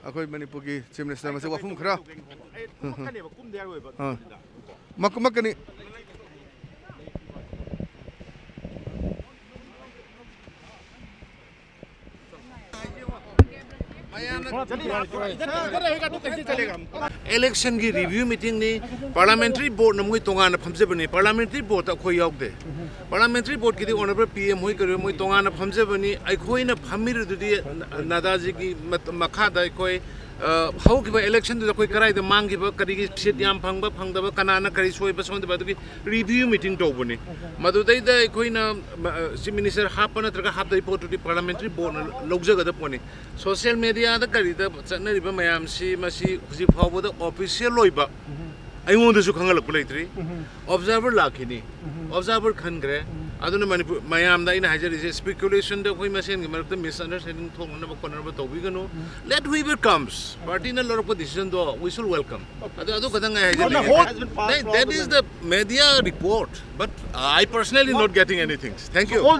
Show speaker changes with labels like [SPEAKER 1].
[SPEAKER 1] अखोई मणिपुर की chief minister में से वफुम खरा मकनी
[SPEAKER 2] इलेक्शन की रिव्यू मीटिंग ने पार्लियामेंट्री बोर्ड ने मुझे तोंगान फमजेबने पार्लियामेंट्री बोर्ड अखोई यावदे पार्लियामेंट्री बोर्ड की ऑनरेबल पीएम हुई करो मुझे तोंगान फमजेबनी अखोइना फमिरुदुदी नादाजी की मखादा अखोई हौकिबा इलेक्शन दुदा कोई कराइदा मांगिबा करिगी सीट याम फंगबा फंगदबा कनाना करि सोइबा सोंदबा दुगी रिव्यू मीटिंग तौबने मदुदैदा अखोइना चीफ मिनिस्टर हाप नत्रगा हाप दै पोटुदी पार्लियामेंट्री बोर्ड लौजगदा पोने सोशल मीडिया दा करिदा चनरिबा मयामसी मसी हुजि फावबदा ऑफिशियल लोइबा अइमोदसु खंगलक लेत्रि ऑब्जर्वर लाखिनी ऑब्जर्वर खनग्रे अदुना मणिपुर मयामदा इन हाइजरिसे स्पेकुलेशन द कोइ मसेन के मरकत मिसअंडरस्टैंडिंग थोंगनबा कोनरबा तौबिगनो लेट व्हीवर कम्स पार्टी न लरप decision though we should welcome अदु कदंग हाइजरिसे that is the media report but I personally not getting anything thank you